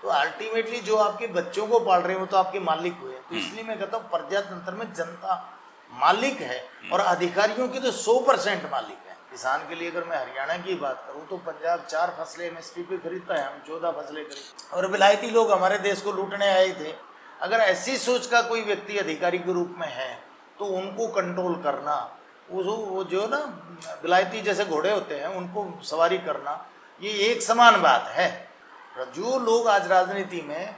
तो अल्टीमेटली जो आपके बच्चों को पाल रहे हैं वो तो आपके मालिक हुए। तो इसलिए मैं कहता हूँ प्रजातंत्र में जनता मालिक है और अधिकारियों की तो 100% मालिक है। किसान के लिए अगर मैं हरियाणा की बात करूं तो पंजाब 4 फसलें MSP पे खरीदता है, हम 14 फसलें खरीदते और विलायती लोग हमारे देश को लूटने आए थे। अगर ऐसी सोच का कोई व्यक्ति अधिकारी के रूप में है तो उनको कंट्रोल करना, वो जो ना विलायती जैसे घोड़े होते हैं उनको सवारी करना, ये एक समान बात है। जो लोग आज राजनीति में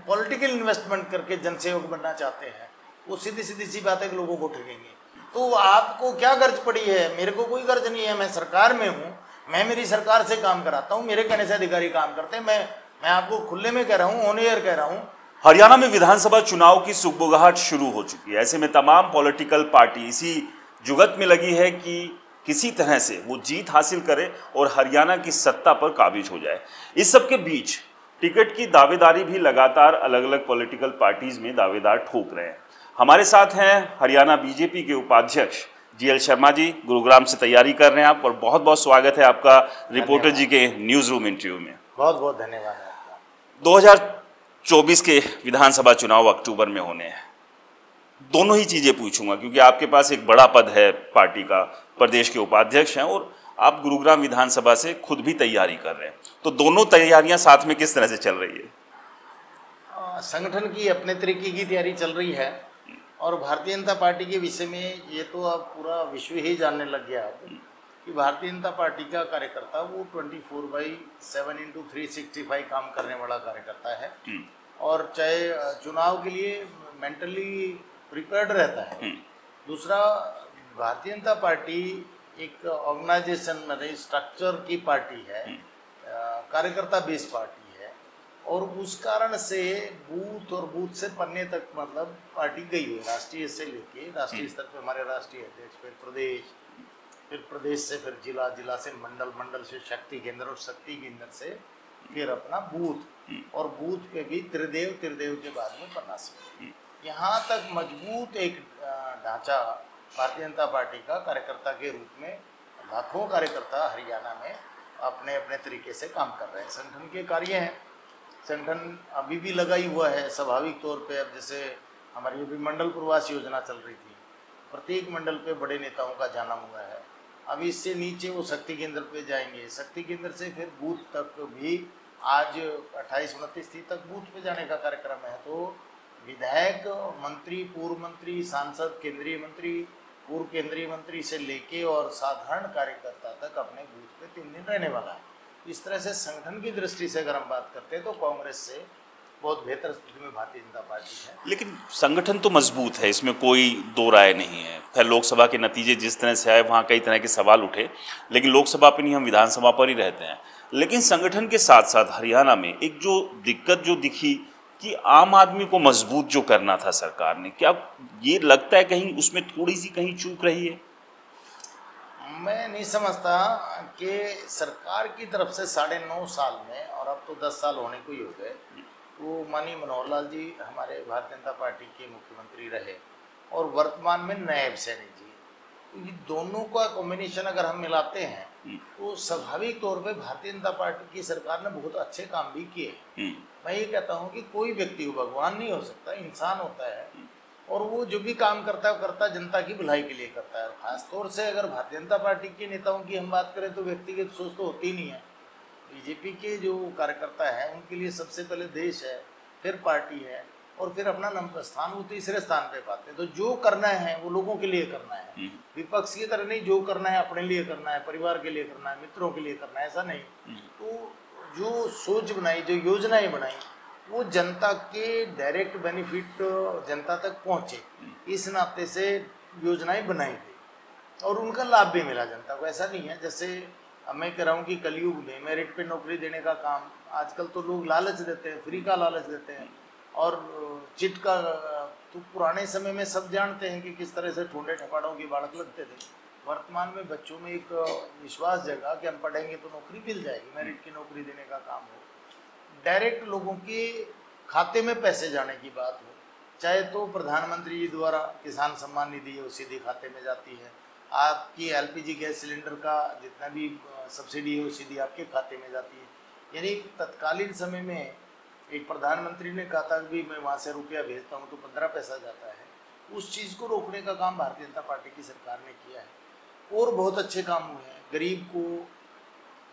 पॉलिटिकल इन्वेस्टमेंट करके जनसेवक बनना चाहते हैं वो सीधी सीधी सी बात है कि लोगों को ठगेंगे। तो आपको क्या गर्ज पड़ी है? मेरे को कोई गर्ज नहीं है, मैं सरकार में हूँ, मैं मेरी सरकार से काम कराता हूँ, मेरे कहने से अधिकारी काम करते हैं। मैं आपको खुले में कह रहा हूँ, ऑन एयर कह रहा हूँ। हरियाणा में विधानसभा चुनाव की सुगबुगाहट शुरू हो चुकी है। ऐसे में तमाम पॉलिटिकल पार्टी इसी जुगत में लगी है कि किसी तरह से वो जीत हासिल करे और हरियाणा की सत्ता पर काबिज हो जाए। इस सब के बीच टिकट की दावेदारी भी लगातार अलग अलग पॉलिटिकल पार्टीज में दावेदार ठोक रहे हैं। हमारे साथ हैं हरियाणा बीजेपी के उपाध्यक्ष GL शर्मा जी, गुरुग्राम से तैयारी कर रहे हैं आप, और बहुत बहुत स्वागत है आपका रिपोर्टर जी के न्यूज रूम इंटरव्यू में। बहुत बहुत धन्यवाद आपका। 2024 के विधानसभा चुनाव अक्टूबर में होने हैं। दोनों ही चीजें पूछूंगा क्योंकि आपके पास एक बड़ा पद है, पार्टी का प्रदेश के उपाध्यक्ष हैं और आप गुरुग्राम विधानसभा से खुद भी तैयारी कर रहे हैं। तो दोनों तैयारियां साथ में किस तरह से चल रही है? संगठन की अपने तरीके की तैयारी चल रही है और भारतीय जनता पार्टी के विषय में ये तो अब पूरा विश्व ही जानने लग गया कि भारतीय जनता पार्टी का कार्यकर्ता वो 24/7 × 365 काम करने वाला कार्यकर्ता है और चाहे चुनाव के लिए मेंटली प्रिपेयर्ड रहता है। दूसरा, भारतीय जनता पार्टी एक ऑर्गेनाइजेशन मतलब स्ट्रक्चर की पार्टी है, कार्यकर्ता बेस पार्टी है और उस कारण से बूथ और बूथ से पन्ने तक मतलब पार्टी गई हुई, राष्ट्रीय से लेके राष्ट्रीय स्तर पे हमारे राष्ट्रीय अध्यक्ष, फिर प्रदेश से, फिर जिला, जिला से मंडल, मंडल से शक्ति केंद्र और शक्ति केंद्र से फिर अपना बूथ और बूथ पे भी त्रिदेव, त्रिदेव के बाद में पन्नासी। यहाँ तक मजबूत एक ढांचा भारतीय जनता पार्टी का कार्यकर्ता के रूप में लाखों कार्यकर्ता हरियाणा में अपने अपने तरीके से काम कर रहे हैं। संगठन के कार्य हैं, संगठन अभी भी लगा ही हुआ है स्वाभाविक तौर पे। अब जैसे हमारी अभी मंडल प्रवास योजना चल रही थी, प्रत्येक मंडल पे बड़े नेताओं का जाना हुआ है। अब इससे नीचे वो शक्ति केंद्र पे जाएंगे, शक्ति केंद्र से फिर बूथ तक भी आज 28-29 तक बूथ पे जाने का कार्यक्रम है। तो विधायक, मंत्री, पूर्व मंत्री, सांसद, केंद्रीय मंत्री, पूर्व केंद्रीय मंत्री से लेके और साधारण कार्यकर्ता तक अपने बूथ पे 3 दिन रहने वाला है। इस तरह से संगठन की दृष्टि से अगर हम बात करते हैं तो कांग्रेस से बहुत बेहतर स्थिति में भारतीय जनता पार्टी है। लेकिन संगठन तो मजबूत है, इसमें कोई दो राय नहीं है। खैर, लोकसभा के नतीजे जिस तरह से आए वहाँ कई तरह के सवाल उठे, लेकिन लोकसभा पर नहीं, हम विधानसभा पर ही रहते हैं। लेकिन संगठन के साथ साथ हरियाणा में एक जो दिक्कत जो दिखी कि आम आदमी को मजबूत जो करना था सरकार ने, क्या ये लगता है कहीं उसमें थोड़ी सी कहीं चूक रही है? मैं नहीं समझता कि सरकार की तरफ से 9.5 साल में, और अब तो 10 साल होने को ही हो गए, तो माननीय मनोहर लाल जी हमारे भारतीय जनता पार्टी के मुख्यमंत्री रहे और वर्तमान में नायब सैनी जी, तो ये दोनों का कॉम्बिनेशन अगर हम मिलाते हैं तो स्वाभाविक तौर पे भारतीय जनता पार्टी की सरकार ने बहुत अच्छे काम भी किए। मैं ये कहता हूँ कि कोई व्यक्ति भगवान नहीं हो सकता, इंसान होता है और वो जो भी काम करता है वो करता है जनता की भलाई के लिए करता है। खासतौर से अगर भारतीय जनता पार्टी के नेताओं की हम बात करें तो व्यक्तिगत सोच तो होती नहीं है। बीजेपी के जो कार्यकर्ता हैं उनके लिए सबसे पहले देश है, फिर पार्टी है और फिर अपना नंबर स्थान वो तीसरे स्थान पे पाते हैं। तो जो करना है वो लोगों के लिए करना है, विपक्ष की तरह नहीं। जो करना है अपने लिए करना है, परिवार के लिए करना है, मित्रों के लिए करना है, ऐसा नहीं। तो जो सोच बनाई, जो योजनाएं बनाई, वो जनता के डायरेक्ट बेनिफिट जनता तक पहुँचे, इस नाते से योजनाएं बनाई गई और उनका लाभ भी मिला जनता को। ऐसा नहीं है जैसे अब मैं कह रहा हूँ कि कलयुग में मेरिट पे नौकरी देने का काम, आजकल तो लोग लालच देते हैं, फ्री का लालच देते हैं और चिट का। तो पुराने समय में सब जानते हैं कि किस तरह से ठोंडे ठपाड़ों की बाढ़ लगते थे। वर्तमान में बच्चों में एक विश्वास जगा कि हम पढ़ेंगे तो नौकरी मिल जाएगी, मेरिट की नौकरी देने का काम हो। डायरेक्ट लोगों के खाते में पैसे जाने की बात हो, चाहे तो प्रधानमंत्री जी द्वारा किसान सम्मान निधि है वो सीधे खाते में जाती है, आपकी LPG गैस सिलेंडर का जितना भी सब्सिडी है वो सीधी आपके खाते में जाती है। यानी तत्कालीन समय में एक प्रधानमंत्री ने कहा था कि भी मैं वहाँ से रुपया भेजता हूँ तो 15 पैसा जाता है, उस चीज़ को रोकने का काम भारतीय जनता पार्टी की सरकार ने किया है और बहुत अच्छे काम हुए हैं। गरीब को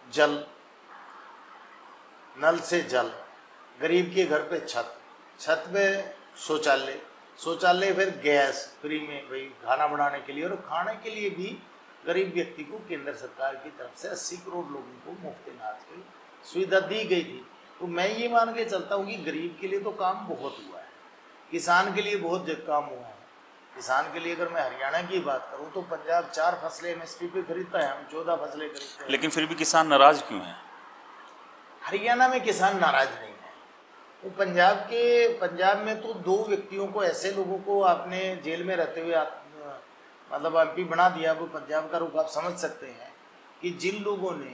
जल, नल से जल, गरीब के घर पे छत, छत पे शौचालय, शौचालय फिर गैस फ्री में भाई खाना बनाने के लिए, और खाने के लिए भी गरीब व्यक्ति को केंद्र सरकार की तरफ से 80 करोड़ लोगों को मुफ्त अनाज की सुविधा दी गई थी। तो मैं ये मान के चलता हूँ कि गरीब के लिए तो काम बहुत हुआ है, किसान के लिए बहुत काम हुआ है। किसान के लिए अगर मैं हरियाणा की बात करूँ तो पंजाब 4 फसलें MSP पे खरीदता है, हम 14 फसलें खरीदते हैं। लेकिन फिर भी किसान नाराज क्यों है? हरियाणा में किसान नाराज नहीं है। वो पंजाब में तो 2 व्यक्तियों को, ऐसे लोगों को आपने जेल में रहते हुए मतलब MP बना दिया। वो पंजाब का रुख आप समझ सकते हैं कि जिन लोगों ने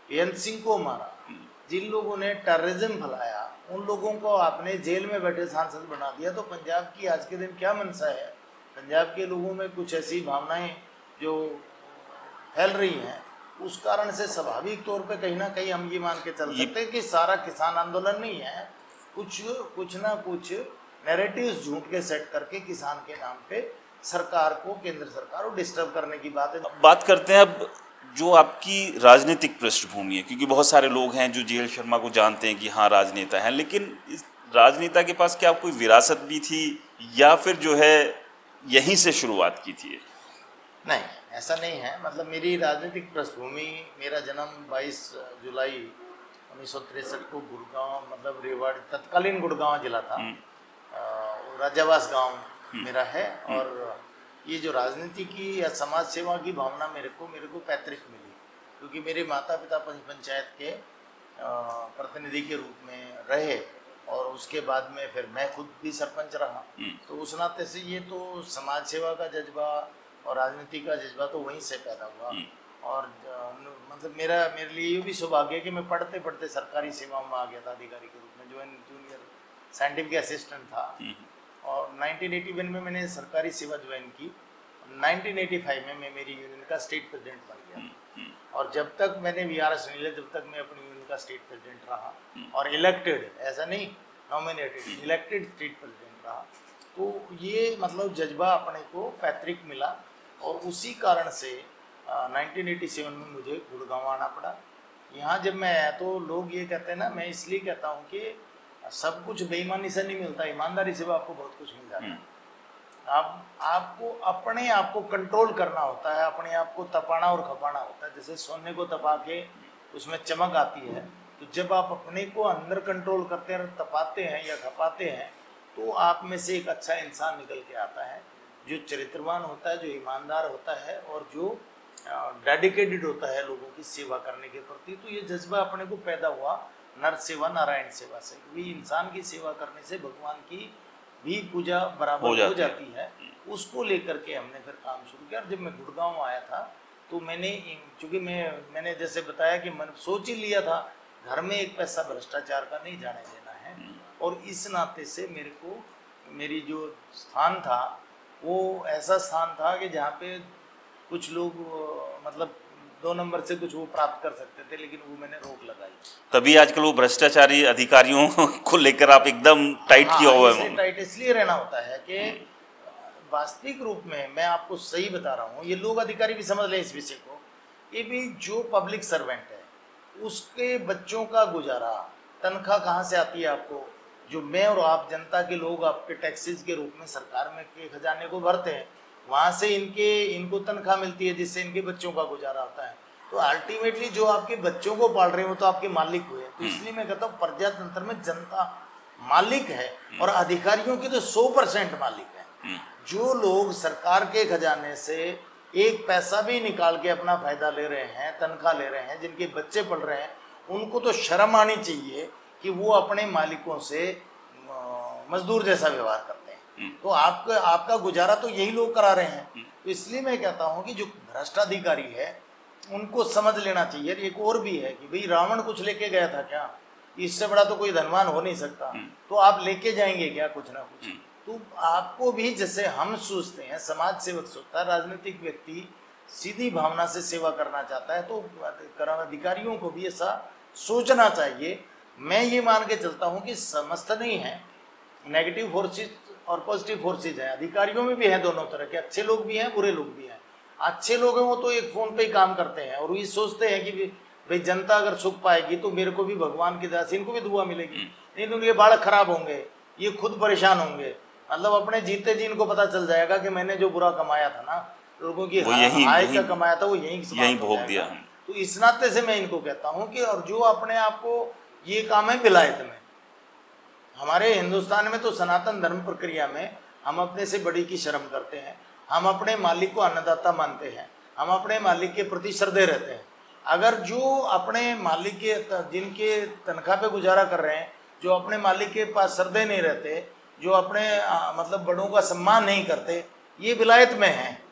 बेअंत सिंह को मारा, जिन लोगों ने टेररिज्म फैलाया, उन लोगों को आपने जेल में बैठे सांसद बना दिया। तो पंजाब की आज के दिन क्या मंशा है? पंजाब के लोगों में कुछ ऐसी भावनाएं जो फैल रही हैं, उस कारण से स्वाभाविक तौर पे कहीं ना कहीं हम ये मान के चल सकते हैं कि सारा किसान आंदोलन नहीं है, कुछ ना कुछ नैरेटिव्स झूठ के सेट करके किसान के नाम पे सरकार को, केंद्र सरकार को डिस्टर्ब करने की बात है। बात करते हैं अब जो आपकी राजनीतिक पृष्ठभूमि है, क्योंकि बहुत सारे लोग हैं जो JL शर्मा को जानते हैं कि हाँ राजनेता हैं, लेकिन इस राजनेता के पास क्या कोई विरासत भी थी या फिर जो है यहीं से शुरुआत की थी? नहीं, ऐसा नहीं है। मतलब मेरी राजनीतिक पृष्ठभूमि, मेरा जन्म 22 जुलाई 1963 को गुड़गांव, मतलब रेवाड़ी, तत्कालीन गुड़गांव जिला था, राजावास गांव मेरा है। और ये जो राजनीति की या समाज सेवा की भावना मेरे को पैतृक मिली, क्योंकि मेरे माता पिता पंचायत के प्रतिनिधि के रूप में रहे और उसके बाद में फिर मैं खुद भी सरपंच रहा। तो उस नाते से ये तो समाज सेवा का जज्बा और राजनीति का जज्बा तो वहीं से पैदा हुआ। और मतलब मेरे लिए ये भी सौभाग्य है कि मैं पढ़ते पढ़ते सरकारी सेवाओं में आ गया था अधिकारी के रूप में, जूनियर साइंटिफिक असिस्टेंट था। और 1981 में मैंने सरकारी सेवा ज्वाइन की। 1985 में मैं मेरी यूनियन का स्टेट प्रेसिडेंट बन गया। और जब तक मैंने VRS नहीं लिया, जब तक मैं अपनी यूनियन का स्टेट प्रेसिडेंट रहा और इलेक्टेड, ऐसा नहीं नॉमिनेटेड, इलेक्टेड स्टेट प्रेसिडेंट रहा। तो ये मतलब जज्बा अपने को पैतृक मिला और उसी कारण से 1987 में मुझे गुड़गांव आना पड़ा। यहाँ जब मैं आया तो लोग ये कहते हैं ना, मैं इसलिए कहता हूँ कि सब कुछ बेईमानी से नहीं मिलता, ईमानदारी से आपको बहुत कुछ मिल जाता है। आपको अपने आप को कंट्रोल करना होता है, अपने आप को तपाना और खपाना होता है। जैसे सोने को तपा के उसमें चमक आती है, तो जब आप अपने को अंदर कंट्रोल करते हैं, तपाते हैं या खपाते हैं, तो आप में से एक अच्छा इंसान निकल के आता है, जो चरित्रवान होता है, जो ईमानदार होता है और जो डेडिकेटेड होता है लोगों की सेवा करने के प्रति। तो ये जज्बा अपने को पैदा हुआ नर सेवा नारायण सेवा से, क्योंकि इंसान की सेवा करने से भगवान की भी पूजा बराबर हो जाती है। उसको लेकर के हमने फिर काम शुरू किया। और जब मैं गुड़गांव आया था तो मैंने, चूँकि मैंने जैसे बताया कि मैंने सोच ही लिया था घर में एक पैसा भ्रष्टाचार का नहीं जाने देना है। और इस नाते से मेरे को, मेरी जो स्थान था वो ऐसा स्थान था कि जहाँ पे कुछ लोग मतलब 2 नंबर से कुछ वो प्राप्त कर सकते थे, लेकिन वो मैंने रोक लगाई। तभी आजकल वो भ्रष्टाचारी अधिकारियों को लेकर आप एकदम टाइट किया हुआ है। टाइट इसलिए रहना होता है कि वास्तविक रूप में मैं आपको सही बता रहा हूँ, ये लोग अधिकारी भी समझ लें इस विषय को, ये भी जो पब्लिक सर्वेंट है उसके बच्चों का गुजारा, तनख्वाह कहाँ से आती है आपको? जो मैं और आप जनता के लोग आपके टैक्सेस के रूप में सरकार में के खजाने को भरते हैं, वहाँ से इनको तनख्वाह मिलती है, जिससे इनके बच्चों का गुजारा होता है। तो अल्टीमेटली जो आपके बच्चों को पाल रहे हो तो आपके मालिक हुए। तो इसलिए मैं कहता हूँ प्रजातंत्र में जनता मालिक है और अधिकारियों की तो 100% मालिक है। जो लोग सरकार के खजाने से एक पैसा भी निकाल के अपना फायदा ले रहे हैं, तनख्वाह ले रहे हैं, जिनके बच्चे पढ़ रहे हैं, उनको तो शर्म आनी चाहिए कि वो अपने मालिकों से मजदूर जैसा व्यवहार करते हैं। तो आपका गुजारा तो यही लोग करा रहे हैं। तो इसलिए मैं कहता हूँ कि जो भ्रष्टाधिकारी है उनको समझ लेना चाहिए। एक और भी है कि भाई रावण कुछ लेके गया था क्या? इससे बड़ा तो कोई धनवान हो नहीं सकता, तो आप लेके जाएंगे क्या कुछ ना कुछ? तो आपको भी, जैसे हम सोचते हैं, समाज सेवक सोचता है, राजनीतिक व्यक्ति सीधी भावना से सेवा करना चाहता है, तो अधिकारियों को भी ऐसा सोचना चाहिए। मैं ये मान के चलता हूँ कि समस्त नहीं है, नेगेटिव फोर्सेज और पॉजिटिव फोर्सेज हैं, अधिकारियों में भी हैं दोनों तरह के, अच्छे लोग भी हैं बुरे लोग भी हैं। अच्छे लोग हैं वो तो एक फ़ोन पे ही काम करते हैं और ये सोचते हैं कि भाई जनता अगर सुख पाएगी तो मेरे को भी भगवान की दया से इनको भी दुआ मिलेगी, नहीं तो उनके बाल खराब होंगे, ये खुद परेशान होंगे। मतलब अपने जीते जी इनको पता चल जाएगा कि मैंने जो बुरा कमाया था ना, लोगों की हाय का कमाया था, वो यहीं भोग दिया। तो इस नाते से मैं इनको कहता हूँ कि और जो अपने आप को, ये काम है विलायत में, हमारे हिंदुस्तान में तो सनातन धर्म प्रक्रिया में हम अपने से बड़ी की शर्म करते हैं, हम अपने मालिक को अन्नदाता मानते हैं, हम अपने मालिक के प्रति श्रद्धेय रहते हैं। अगर जो अपने मालिक के, जिनके तनख्वाह पे गुजारा कर रहे हैं, जो अपने मालिक के पास श्रद्धेय नहीं रहते, जो अपने मतलब बड़ों का सम्मान नहीं करते, ये विलायत में हैं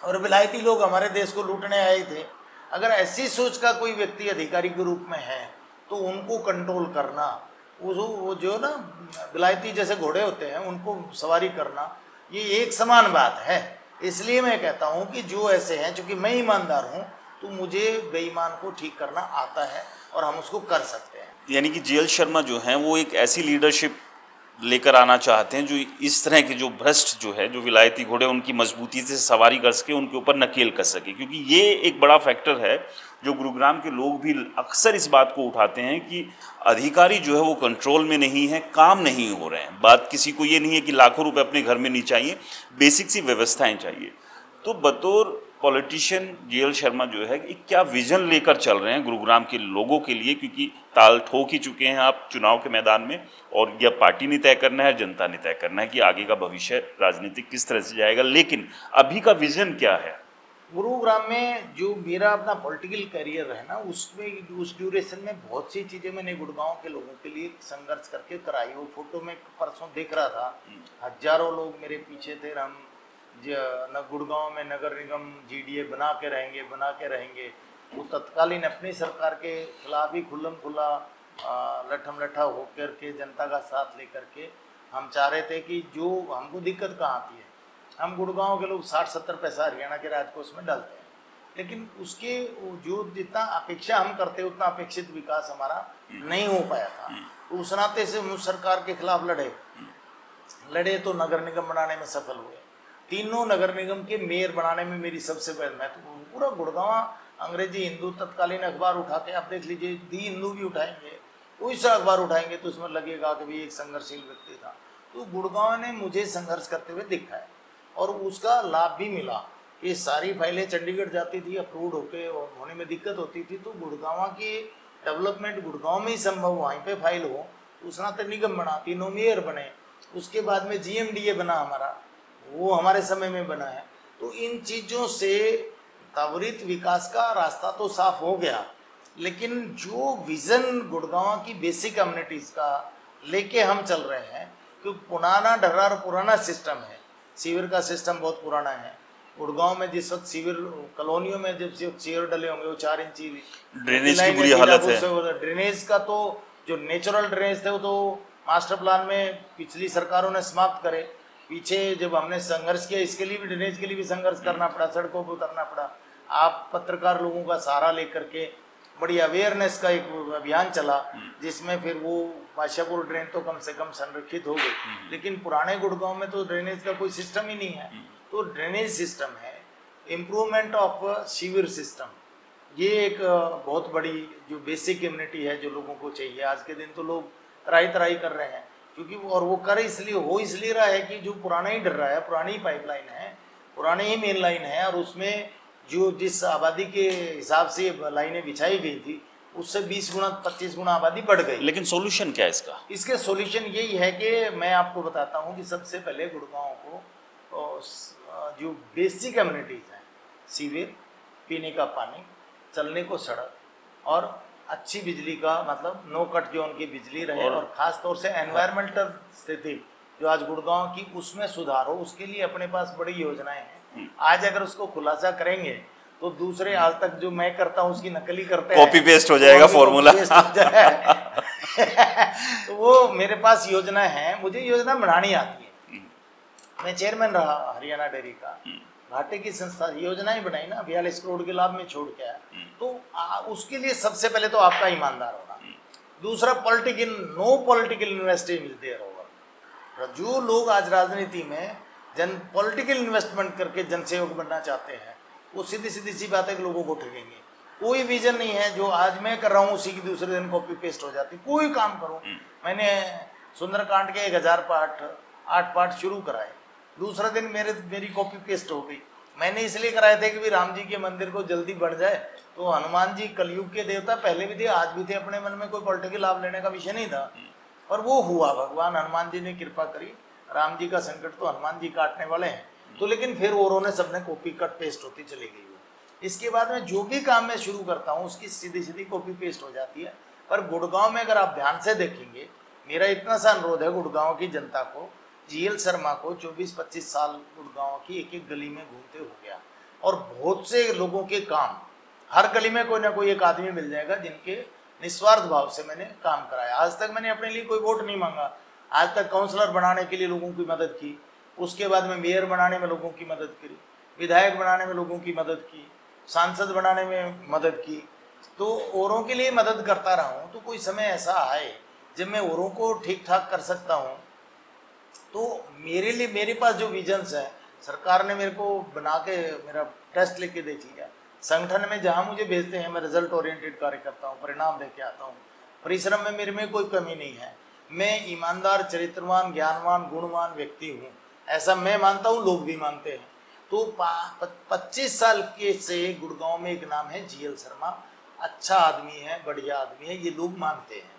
और विलायती लोग हमारे देश को लूटने आए थे। अगर ऐसी सोच का कोई व्यक्ति अधिकारी के रूप में है तो उनको कंट्रोल करना, वो जो ना विलायती जैसे घोड़े होते हैं उनको सवारी करना, ये एक समान बात है। इसलिए मैं कहता हूँ कि जो ऐसे हैं, चूँकि मैं ईमानदार हूँ तो मुझे बेईमान को ठीक करना आता है और हम उसको कर सकते हैं। यानी कि जीएल शर्मा जो हैं वो एक ऐसी लीडरशिप लेकर आना चाहते हैं जो इस तरह के जो भ्रष्ट जो है, जो विलायती घोड़े, उनकी मजबूती से सवारी कर सके, उनके ऊपर नकेल कर सके। क्योंकि ये एक बड़ा फैक्टर है जो गुरुग्राम के लोग भी अक्सर इस बात को उठाते हैं कि अधिकारी जो है वो कंट्रोल में नहीं है, काम नहीं हो रहे हैं। बात किसी को ये नहीं है कि लाखों रुपए अपने घर में नहीं चाहिए, बेसिक सी व्यवस्थाएं चाहिए। तो बतौर पॉलिटिशियन जीएल शर्मा जो है कि क्या विजन लेकर चल रहे हैं गुरुग्राम के लोगों के लिए, क्योंकि ताल ठोक ही चुके हैं आप चुनाव के मैदान में, और यह पार्टी ने तय करना है, जनता ने तय करना है कि आगे का भविष्य राजनीतिक किस तरह से जाएगा। लेकिन अभी का विजन क्या है? गुरुग्राम में जो मेरा अपना पॉलिटिकल करियर है ना, उसमें उस ड्यूरेशन में बहुत सी चीज़ें मैंने गुड़गांव के लोगों के लिए संघर्ष करके कराई। वो फोटो में परसों देख रहा था, हजारों लोग मेरे पीछे थे। हम गुड़गांव में नगर निगम जीडीए बना के रहेंगे। वो तत्कालीन अपनी सरकार के खिलाफ ही खुल्लम खुल्ला लठम लठा होकर के जनता का साथ लेकर के हम चाह रहे थे कि जो हमको दिक्कत कहाँ आती है, हम गुड़गांव के लोग 60-70 पैसा हरियाणा के राजकोष में डालते हैं, लेकिन उसके जो जितना अपेक्षा हम करते उतना अपेक्षित विकास हमारा नहीं हो पाया था। तो उस नाते से हम सरकार के खिलाफ लड़े तो नगर निगम बनाने में सफल हुए। तीनों नगर निगम के मेयर बनाने में मेरी सबसे पहले महत्वपूर्ण, पूरा गुड़गांव अंग्रेजी हिंदू तत्कालीन अखबार उठा के आप देख लीजिए, दी हिंदू भी उठाएंगे, कोई सा अखबार उठाएंगे तो उसमें लगेगा कि भी एक संघर्षशील व्यक्ति था। तो गुड़गांव ने मुझे संघर्ष करते हुए देखा है और उसका लाभ भी मिला कि सारी फाइलें चंडीगढ़ जाती थी, अप्रूव होके और होने में दिक्कत होती थी। तो गुड़गांव की डेवलपमेंट गुड़गांव में ही संभव, वहीं पे फाइल हो। उस नाते निगम बना, तीनों मेयर बने, उसके बाद में जीएमडीए बना हमारा, वो हमारे समय में बना है। तो इन चीज़ों से त्वरित विकास का रास्ता तो साफ हो गया, लेकिन जो विज़न गुड़गांव की बेसिक कम्युनिटीज़ का लेके हम चल रहे हैं, क्योंकि पुराना ढर्रार पुराना सिस्टम है, सीवर का सिस्टम बहुत पुराना है। गुड़गांव में जिस वक्त सीवर कॉलोनियों में जब सीवर डले होंगे वो 4 इंची ड्रेनेज की बुरी हालत है। ड्रेनेज का तो जो नेचुरल ड्रेनेज थे वो तो मास्टर प्लान में पिछली सरकारों ने समाप्त करे। पीछे जब हमने संघर्ष किया, इसके लिए भी ड्रेनेज के लिए भी संघर्ष करना पड़ा, सड़कों पर उतरना पड़ा। आप पत्रकार लोगों का सहारा लेकर के बड़ी अवेयरनेस का एक अभियान चला, जिसमें फिर वो बादशाहपुर ड्रेन तो कम से कम संरक्षित हो गई। लेकिन पुराने गुड़गांव में तो ड्रेनेज का कोई सिस्टम ही नहीं है। तो ड्रेनेज सिस्टम है, इम्प्रूवमेंट ऑफ सीवर सिस्टम, ये एक बहुत बड़ी जो बेसिक कम्युनिटी है जो लोगों को चाहिए। आज के दिन तो लोग तराई कर रहे हैं, क्योंकि और वो कर इसलिए रहा है कि जो पुराना ही डर रहा है, पुरानी पाइपलाइन है, पुरानी ही मेन लाइन है, और उसमें जो जिस आबादी के हिसाब से लाइनें बिछाई गई थी उससे 20 गुना 25 गुना आबादी बढ़ गई। लेकिन सॉल्यूशन क्या है इसका? इसके सॉल्यूशन यही है कि मैं आपको बताता हूँ कि सबसे पहले गुड़गांव को जो बेसिक कम्युनिटीज़ हैं, सीवर, पीने का पानी, चलने को सड़क और अच्छी बिजली का, मतलब नो कट जोन की बिजली रहे, और ख़ास तौर से एनवायरमेंटल स्थिति जो आज गुड़गांव की उसमें सुधार हो, उसके लिए अपने पास बड़ी योजनाएं हैं। आज अगर उसको खुलासा करेंगे तो दूसरे आज तक जो मैं करता हूँ उसकी नकल ही करते हैं, कॉपी पेस्ट हो जाएगा फॉर्मूला। तो वो मेरे पास योजना है, मुझे योजना बनानी आती है। मैं चेयरमैन रहा हरियाणा डेयरी का, घाटे की संस्था योजनाएं बनाई ना, 42 करोड़ के लाभ में छोड़ के आया। तो उसके लिए सबसे पहले तो आपका ईमानदार होना, दूसरा no political investment is there over. जो लोग आज राजनीति में पॉलिटिकल इन्वेस्टमेंट करके जनसेवक बनना चाहते हैं, वो सीधी सी बात है कि लोगों को ठगेंगे। कोई विजन नहीं है, जो आज मैं कर रहा हूँ उसी की दूसरे दिन कॉपी पेस्ट हो जाती। कोई काम करूँ, मैंने सुंदरकांड के 1000 पार्ट 8 पार्ट शुरू कराए, दूसरा दिन मेरी कॉपी पेस्ट हो गई। मैंने इसलिए कराए थे कि भी राम जी के मंदिर को जल्दी बढ़ जाए। तो हनुमान जी कलयुग के देवता पहले भी थे, आज भी थे, अपने मन में कोई पॉलिटिकल लाभ लेने का विषय नहीं था, पर वो हुआ। भगवान हनुमान जी ने कृपा करी, राम जी का संकट तो हनुमान जी काटने वाले हैं। तो लेकिन फिर औरों ने सबने कॉपी कट पेस्ट होती चली गई। इसके बाद में जो भी काम मैं शुरू करता हूँ उसकी सीधी कॉपी पेस्ट हो जाती है। पर गुड़गांव में अगर आप ध्यान से देखेंगे, मेरा इतना सा अनुरोध है गुड़गांव की जनता को, जीएल शर्मा को 24-25 साल गुड़गांव की एक एक गली में घूमते हो गया, और बहुत से लोगों के काम, हर गली में कोई ना कोई एक आदमी मिल जाएगा जिनके निस्वार्थ भाव से मैंने काम कराया। आज तक मैंने अपने लिए कोई वोट नहीं मांगा, आज तक काउंसलर बनाने के लिए लोगों की मदद की, उसके बाद में मेयर बनाने में लोगों की मदद करी, विधायक बनाने में लोगों की मदद की, सांसद बनाने में मदद की, तो औरों के लिए मदद करता रहा हूँ। तो कोई समय ऐसा आए जब मैं औरों को ठीक ठाक कर सकता हूँ, तो मेरे लिए मेरे पास जो विजन्स है, सरकार ने मेरे को बना के मेरा टेस्ट लेके देख लिया। संगठन में जहाँ मुझे भेजते हैं मैं रिजल्ट ओरिएंटेड कार्य करता हूँ, परिणाम देके आता हूँ। परिश्रम में मेरे में कोई कमी नहीं है, मैं ईमानदार, चरित्रवान, ज्ञानवान, गुणवान व्यक्ति हूँ, ऐसा मैं मानता हूँ, लोग भी मानते हैं। तो 25 साल के से गुड़गांव में एक नाम है जीएल शर्मा, अच्छा आदमी है, बढ़िया आदमी है, ये लोग मानते हैं।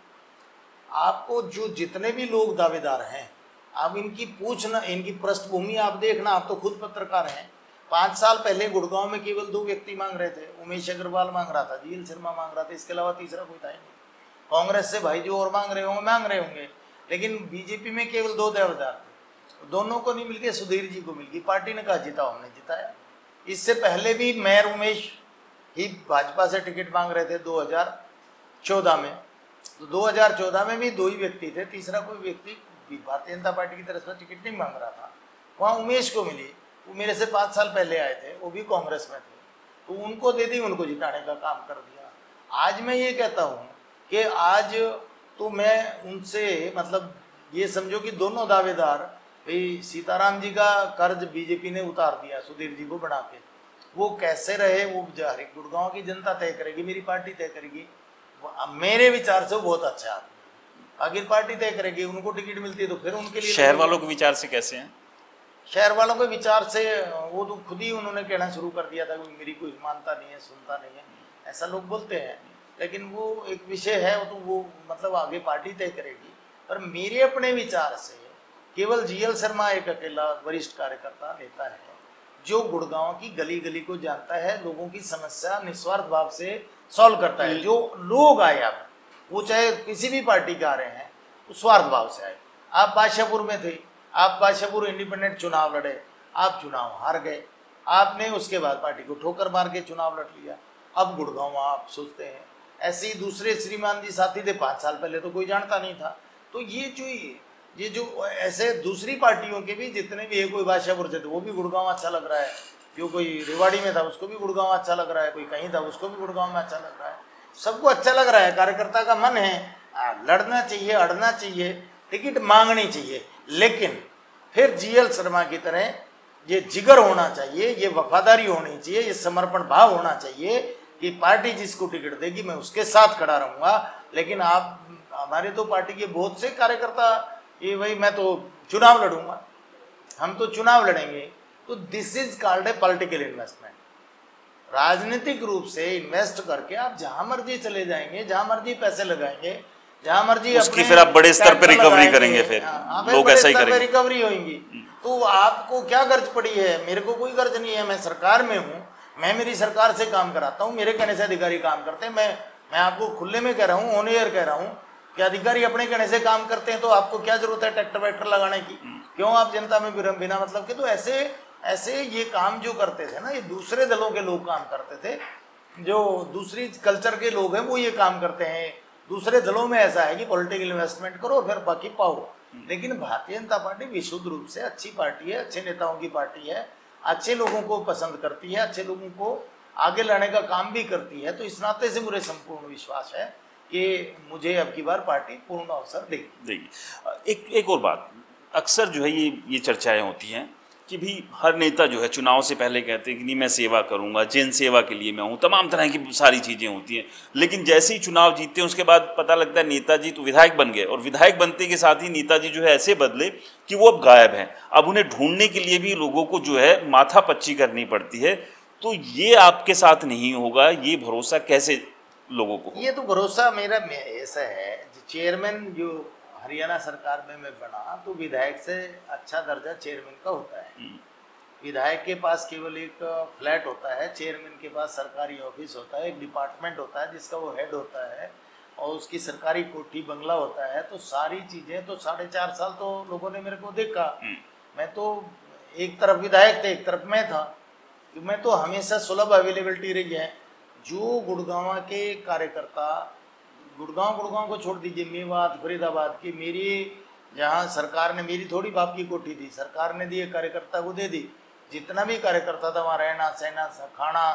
आपको जो जितने भी लोग दावेदार हैं, आप इनकी पूछना, इनकी पृष्ठभूमि आप देखना, आप तो खुद पत्रकार हैं। 5 साल पहले गुड़गांव में केवल 2 व्यक्ति मांग रहे थे, उमेश अग्रवाल मांग रहा था, जीएल शर्मा मांग रहा था, इसके अलावा तीसरा कोई था ही नहीं। कांग्रेस से भाई जो और मांग रहे होंगे, लेकिन बीजेपी में केवल 2 दावेदार थे, दोनों को नहीं मिलके सुधीर जी को मिल गई। पार्टी ने कहा जिताओ, हमने जिताया। इससे पहले भी मेयर उमेश ही भाजपा से टिकट मांग रहे थे 2014 में, तो 2014 में भी 2 ही व्यक्ति थे, तीसरा कोई व्यक्ति भारतीय जनता पार्टी की तरफ से टिकट नहीं मांग रहा था। वहाँ उमेश को मिली, वो मेरे से 5 साल पहले आए थे, वो भी कांग्रेस में थे, तो उनको दे दी, उनको जिताने का काम कर दिया। आज मैं ये कहता हूँ कि आज तो मैं उनसे, मतलब ये समझो कि दोनों दावेदार, भाई सीताराम जी का कर्ज बीजेपी ने उतार दिया सुधीर जी को बना के, वो कैसे रहे वो गुड़गांव की जनता तय करेगी, मेरी पार्टी तय करेगी। मेरे विचार से वो बहुत अच्छा आदमी, आगे पार्टी तय करेगी, उनको टिकट मिलती है तो फिर उनके लिए। शहर वालों के विचार से कैसे हैं? शहर वालों के विचार से वो तो खुद ही उन्होंने कहना शुरू कर दिया था कि मेरी कोई मानता नहीं है, सुनता नहीं है, ऐसा लोग बोलते हैं। लेकिन वो एक विषय है, वो तो वो मतलब आगे पार्टी तय करेगी। पर मेरे अपने विचार से केवल जीएल शर्मा एक अकेला वरिष्ठ कार्यकर्ता नेता है जो गुड़गांव की गली गली को जानता है, लोगों की समस्या निस्वार्थ भाव से सॉल्व करता है। जो लोग आए, अब वो चाहे किसी भी पार्टी के आ रहे हैं, तो स्वार्थ भाव से आए। आप बादशाहपुर में थे, आप बादशाहपुर इंडिपेंडेंट चुनाव लड़े, आप चुनाव हार गए, आपने उसके बाद पार्टी को ठोकर मार के चुनाव लड़ लिया, अब गुड़गांव आप सोचते हैं। ऐसे ही दूसरे श्रीमान जी साथी थे, 5 साल पहले तो कोई जानता नहीं था। तो ये जो ऐसे दूसरी पार्टियों के भी जितने भी है, कोई बादशाहपुर से थे वो भी गुड़गांव अच्छा लग रहा है, जो कोई रेवाड़ी में था उसको भी गुड़गांव अच्छा लग रहा है, कोई कहीं था उसको भी गुड़गांव में अच्छा लग रहा है, सबको अच्छा लग रहा है। कार्यकर्ता का मन है, लड़ना चाहिए, अड़ना चाहिए, टिकट मांगनी चाहिए, लेकिन फिर जीएल शर्मा की तरह ये जिगर होना चाहिए, ये वफादारी होनी चाहिए, ये समर्पण भाव होना चाहिए कि पार्टी जिसको टिकट देगी मैं उसके साथ खड़ा रहूँगा। लेकिन आप, हमारे तो पार्टी के बहुत से कार्यकर्ता ये भाई मैं तो चुनाव लड़ूंगा, हम तो चुनाव लड़ेंगे, तो this is called a political investment. राजनीतिक रूप से इन्वेस्ट करके आप जहां मर्जी चले जाएंगे, जहां मर्जी पैसे लगाएंगे, जहां मर्जी उसकी फिर आप बड़े स्तर पर रिकवरी करेंगे, फिर लोग ऐसा ही करेंगे, रिकवरी होगी। तो आपको क्या गर्ज पड़ी है? मेरे को कोई गर्ज नहीं है, मैं सरकार में हूँ, मैं मेरी सरकार से काम कराता हूँ, मेरे कहने से अधिकारी काम करते हैं। मैं आपको खुले में कह रहा हूँ, ऑन एयर कह रहा हूँ कि अधिकारी अपने कहने से काम करते हैं, तो आपको क्या जरूरत है ट्रैक्टर वैक्टर लगाने की? क्यों आप जनता में बिना मतलब के? तो ऐसे ये काम जो करते थे ना, ये दूसरे दलों के लोग काम करते थे, जो दूसरी कल्चर के लोग हैं वो ये काम करते हैं। दूसरे दलों में ऐसा है कि पॉलिटिकल इन्वेस्टमेंट करो और फिर बाकी पाओ। लेकिन भारतीय जनता पार्टी विशुद्ध रूप से अच्छी पार्टी है, अच्छे नेताओं की पार्टी है, अच्छे लोगों को पसंद करती है, अच्छे लोगों को आगे लाने का काम भी करती है। तो इस नाते से मुझे संपूर्ण विश्वास है कि मुझे अब की बार पार्टी पूर्ण अवसर देगी। एक और बात, अक्सर जो है ये चर्चाएं होती हैं कि भी हर नेता जो है चुनाव से पहले कहते हैं कि नहीं मैं सेवा करूंगा, जन सेवा के लिए मैं हूँ, तमाम तरह की सारी चीज़ें होती हैं, लेकिन जैसे ही चुनाव जीतते हैं उसके बाद पता लगता है नेताजी तो विधायक बन गए, और विधायक बनते के साथ ही नेताजी जो है ऐसे बदले कि वो अब गायब हैं। अब उन्हें ढूंढने के लिए भी लोगों को जो है माथापच्ची करनी पड़ती है। तो ये आपके साथ नहीं होगा, ये भरोसा कैसे लोगों को? ये तो भरोसा मेरा ऐसा है, चेयरमैन जो हरियाणा सरकार में मैं बना तो विधायक से अच्छा दर्जा चेयरमैन का होता है। विधायक के पास केवल एक फ्लैट होता है, चेयरमैन के पास सरकारी ऑफिस होता है, एक डिपार्टमेंट होता है जिसका वो हेड होता है, और उसकी सरकारी कोठी बंगला होता है। तो सारी चीज़ें तो 4.5 साल तो लोगों ने मेरे को देखा। मैं तो एक तरफ विधायक थे, एक तरफ मैं था, कि मैं तो हमेशा सुलभ अवेलेबिलिटी रही है। जो गुड़गांव के कार्यकर्ता, गुड़गांव को छोड़ दीजिए, मेवात फरीदाबाद की मेरी, जहाँ सरकार ने, मेरी थोड़ी बाप की कोठी थी, सरकार ने दी, कार्यकर्ता को दे दी। जितना भी कार्यकर्ता था वहाँ रहना सहना खाना,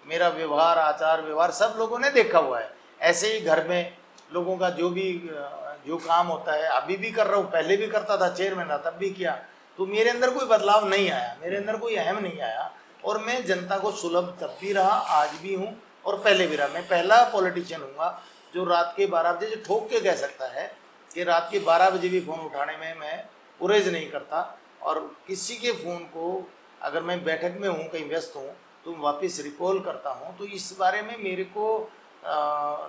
मेरा व्यवहार आचार व्यवहार सब लोगों ने देखा हुआ है। ऐसे ही घर में लोगों का जो काम होता है अभी भी कर रहा हूँ, पहले भी करता था, चेयरमैन था तब भी किया। तो मेरे अंदर कोई बदलाव नहीं आया, मेरे अंदर कोई अहम नहीं आया, और मैं जनता को सुलभ तब भी रहा, आज भी हूँ और पहले भी रहा। मैं पहला पॉलिटिशियन हूँगा जो रात के 12 बजे, जो ठोक के कह सकता है कि रात के 12 बजे भी फ़ोन उठाने में मैं गुरेज नहीं करता, और किसी के फ़ोन को अगर मैं बैठक में हूँ, कहीं व्यस्त हूँ, तो वापस रिकॉल करता हूँ। तो इस बारे में मेरे को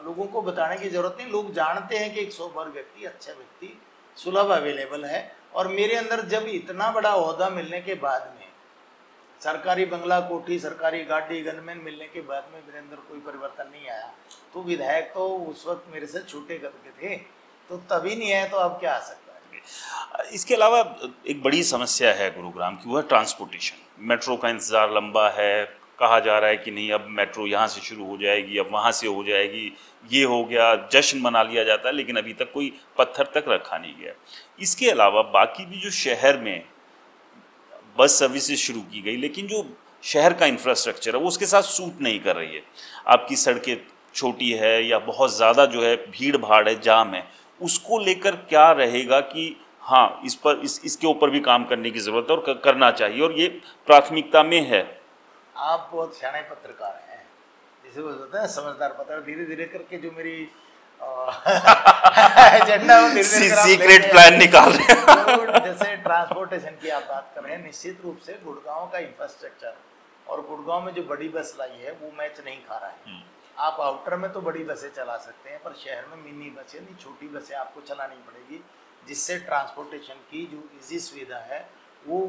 लोगों को बताने की ज़रूरत नहीं। लोग जानते हैं कि एक सोबर व्यक्ति, अच्छा व्यक्ति, सुलभ अवेलेबल है। और मेरे अंदर जब इतना बड़ा ओहदा मिलने के बाद में, सरकारी बंगला कोठी, सरकारी गाड़ी, गनमैन मिलने के बाद में मेरे अंदर कोई परिवर्तन नहीं आया, तो विधायक तो उस वक्त मेरे से छोटे कद के थे, तो तभी नहीं आया, तो अब क्या आ सकता है। इसके अलावा एक बड़ी समस्या है गुरुग्राम की, वो है ट्रांसपोर्टेशन। मेट्रो का इंतज़ार लंबा है, कहा जा रहा है कि नहीं अब मेट्रो यहाँ से शुरू हो जाएगी, अब वहाँ से हो जाएगी, ये हो गया, जश्न मना लिया जाता है, लेकिन अभी तक कोई पत्थर तक रखा नहीं गया। इसके अलावा बाकी भी जो शहर में बस सर्विसेज शुरू की गई, लेकिन जो शहर का इंफ्रास्ट्रक्चर है वो उसके साथ सूट नहीं कर रही है। आपकी सड़कें छोटी है या बहुत ज़्यादा जो है भीड़ भाड़ है, जाम है, उसको लेकर क्या रहेगा कि हाँ इसके ऊपर भी काम करने की ज़रूरत है और करना चाहिए, और ये प्राथमिकता में है। आप बहुत सियाने पत्रकार हैं, जैसे वो होता है समझदार पत्रकार, धीरे धीरे करके जो मेरी एजेंडा वो सीक्रेट प्लान निकाल रहे हैं। तो जैसे ट्रांसपोर्टेशन की आप बात कर रहे हैं, निश्चित रूप से गुड़गांव का इंफ्रास्ट्रक्चर और गुड़गांव में जो बड़ी बस लाई है वो मैच नहीं खा रहा है। आप आउटर में तो बड़ी बसें चला सकते हैं, पर शहर में मिनी बसें नहीं, छोटी बसें आपको चलानी पड़ेगी, जिससे ट्रांसपोर्टेशन की जो इजी सुविधा है वो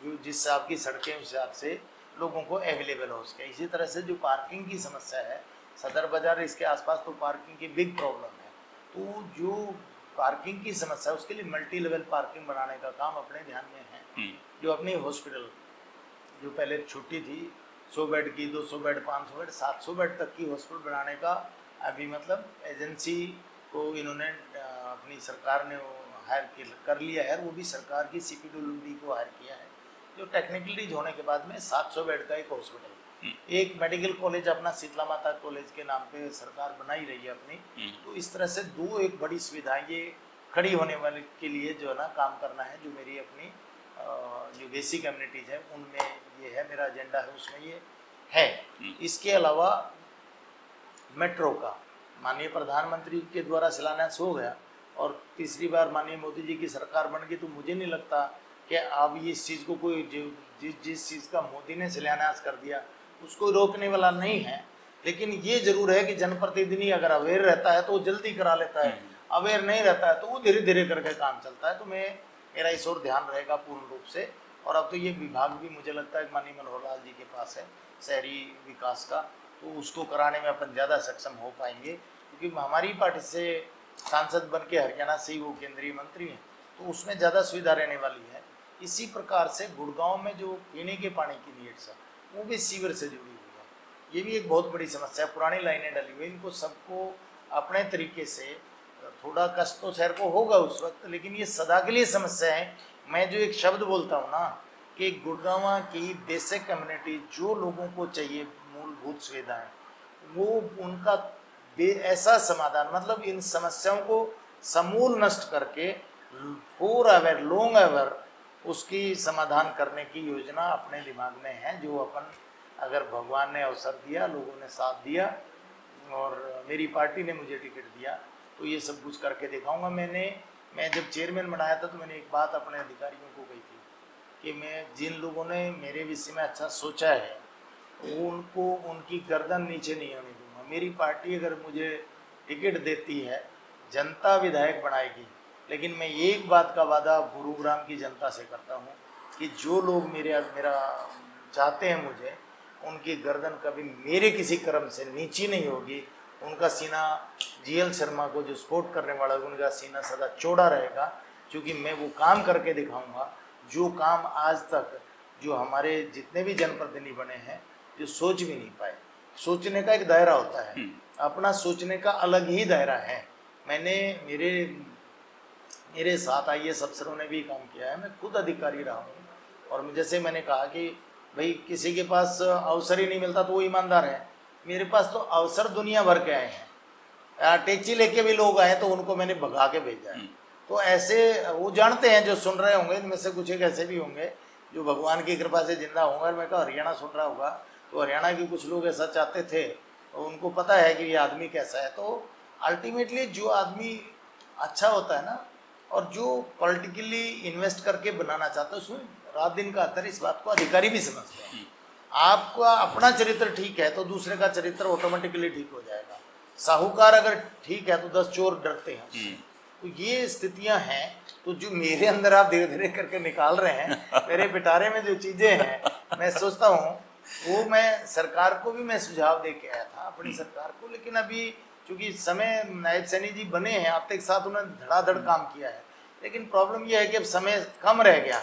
जो जिस आपकी सड़कें उस हिसाब से लोगों को अवेलेबल हो सके। इसी तरह से जो पार्किंग की समस्या है, सदर बाजार इसके आसपास तो पार्किंग की बिग प्रॉब्लम है, तो जो पार्किंग की समस्या है उसके लिए मल्टी लेवल पार्किंग बनाने का काम अपने ध्यान में है। जो अपनी हॉस्पिटल जो पहले छोटी थी, 100 बेड की, 200 बेड, 500 बेड, 700 बेड तक की हॉस्पिटल बनाने का अभी मतलब एजेंसी को इन्होंने अपनी सरकार ने हायर कर लिया है, वो भी सरकार की CPWD को हायर किया है, जो टेक्निकली होने के बाद में 700 बेड का एक हॉस्पिटल, एक मेडिकल कॉलेज अपना शीतला माता कॉलेज के नाम पे सरकार बनाई रही है अपनी। तो इस तरह से दो एक बड़ी सुविधाएं ये खड़ी होने वाले के लिए जो है ना काम करना है, जो मेरी अपनी जो बेसिक कम्युनिटीज़ है उनमें ये है, मेरा एजेंडा है उसमें ये है। इसके अलावा मेट्रो का माननीय प्रधानमंत्री के द्वारा शिलान्यास हो गया और तीसरी बार माननीय मोदी जी की सरकार बन गई, तो मुझे नहीं लगता कि अब ये इस चीज़ को कोई जिस चीज़ का मोदी ने शिलान्यास कर दिया उसको रोकने वाला नहीं है। लेकिन ये जरूर है कि जनप्रतिनिधि अगर अवेयर रहता है तो वो जल्दी करा लेता है, अवेयर नहीं रहता है तो वो धीरे धीरे करके काम चलता है। तो मेरा इस ओर ध्यान रहेगा पूर्ण रूप से। और अब तो ये विभाग भी मुझे लगता है माननीय मनोहर लाल जी के पास है शहरी विकास का, तो उसको कराने में अपन ज़्यादा सक्षम हो पाएंगे, क्योंकि हमारी पार्टी से सांसद बन के हरियाणा से ही वो केंद्रीय मंत्री हैं, तो उसमें ज़्यादा सुविधा रहने वाली है। इसी प्रकार से गुड़गांव में जो पीने के पानी की नीड्स है वो भी सीवर से जुड़ी हुई है, ये भी एक बहुत बड़ी समस्या है। पुरानी लाइनें डली हुई, इनको सबको अपने तरीके से, थोड़ा कष्ट तो शहर को होगा उस वक्त, लेकिन ये सदा के लिए समस्या है। मैं जो एक शब्द बोलता हूँ ना कि गुड़गांव की बेसिक कम्युनिटी जो लोगों को चाहिए मूलभूत सुविधाएं, वो उनका ऐसा समाधान, मतलब इन समस्याओं को समूल नष्ट करके फोर एवर लॉन्ग एवर उसकी समाधान करने की योजना अपने दिमाग में है, जो अपन अगर भगवान ने अवसर दिया, लोगों ने साथ दिया और मेरी पार्टी ने मुझे टिकट दिया तो ये सब कुछ करके दिखाऊंगा। मैं जब चेयरमैन बनाया था तो मैंने एक बात अपने अधिकारियों को कही थी कि मैं जिन लोगों ने मेरे विषय में अच्छा सोचा है उनको उनकी गर्दन नीचे नहीं आने दूंगा। मेरी पार्टी अगर मुझे टिकट देती है, जनता विधायक बनाएगी, लेकिन मैं एक बात का वादा गुरुग्राम की जनता से करता हूँ कि जो लोग मेरा चाहते हैं मुझे, उनकी गर्दन कभी मेरे किसी कर्म से नीची नहीं होगी। उनका सीना जीएल शर्मा को जो सपोर्ट करने वाला है उनका सीना सदा चौड़ा रहेगा, क्योंकि मैं वो काम करके दिखाऊंगा जो काम आज तक जो हमारे जितने भी जनप्रतिनिधि बने हैं जो सोच भी नहीं पाए। सोचने का एक दायरा होता है, अपना सोचने का अलग ही दायरा है। मैंने मेरे साथ आईएएस अफसरों ने भी काम किया है, मैं खुद अधिकारी रहा हूँ, और जैसे मैंने कहा कि भाई किसी के पास अवसर ही नहीं मिलता तो वो ईमानदार है। मेरे पास तो अवसर दुनिया भर के आए हैं, टेची लेके भी लोग आए तो उनको मैंने भगा के भेजा है। तो ऐसे वो जानते हैं जो सुन रहे होंगे, इनमें से कुछ एक ऐसे भी होंगे जो भगवान की कृपा से जिंदा होंगे। और मैं कहा हरियाणा सुन रहा होगा तो हरियाणा के कुछ लोग ऐसा चाहते थे, तो उनको पता है कि ये आदमी कैसा है। तो अल्टीमेटली जो आदमी अच्छा होता है ना, और जो पॉलिटिकली इन्वेस्ट करके बनाना चाहता है, उसमें रात दिन का अंतर, इस बात को अधिकारी भी समझते हैं। आपका अपना चरित्र ठीक है तो दूसरे का चरित्र ऑटोमेटिकली ठीक हो जाएगा। साहूकार अगर ठीक है तो 10 चोर डरते हैं उससे। तो ये स्थितियां हैं, तो जो मेरे अंदर आप धीरे धीरे करके निकाल रहे हैं, मेरे पिटारे में जो चीज़ें हैं, मैं सोचता हूँ वो मैं सरकार को भी मैं सुझाव दे के आया था, अपनी सरकार को। लेकिन अभी चूँकि समय नायब सैनी जी बने हैं, अब तक साथ उन्होंने धड़ाधड़ काम किया है, लेकिन प्रॉब्लम यह है कि अब समय कम रह गया,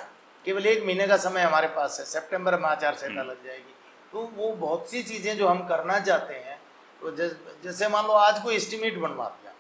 केवल 1 महीने का समय हमारे पास है, सितंबर में आचार संहिता लग जाएगी। तो वो बहुत सी चीज़ें जो हम करना चाहते हैं, तो जैसे मान लो आज कोई एस्टिमेट बनवा दिया,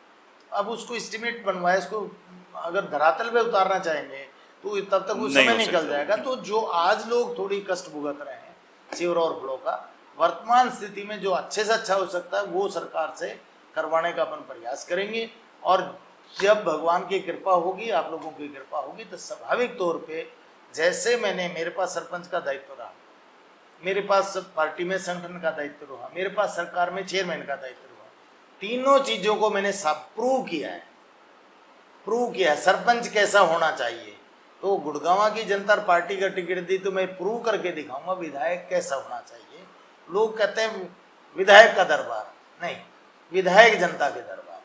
अब उसको एस्टिमेट बनवाए, इसको अगर धरातल पे उतारना चाहेंगे तो तब तक वो समय निकल जाएगा। तो जो आज लोग थोड़ी कष्ट भुगत रहे हैं सीवर और फ्लो का, वर्तमान स्थिति में जो अच्छे से अच्छा हो सकता है वो सरकार से करवाने का अपन प्रयास करेंगे। और जब भगवान की कृपा होगी, आप लोगों की कृपा होगी, तो स्वाभाविक तौर पे जैसे मेरे पास सरपंच का दायित्व रहा, मेरे पास पार्टी में संगठन का दायित्व रहा, मेरे पास सरकार में चेयरमैन का दायित्व रहा, तीनों चीज़ों को मैंने सब प्रूव किया है। सरपंच कैसा होना चाहिए, तो गुड़गांव की जनता पार्टी का टिकट दी तो मैं प्रूव करके दिखाऊंगा विधायक कैसा होना चाहिए। लोग कहते हैं विधायक का दरबार, नहीं, विधायक जनता के दरबार।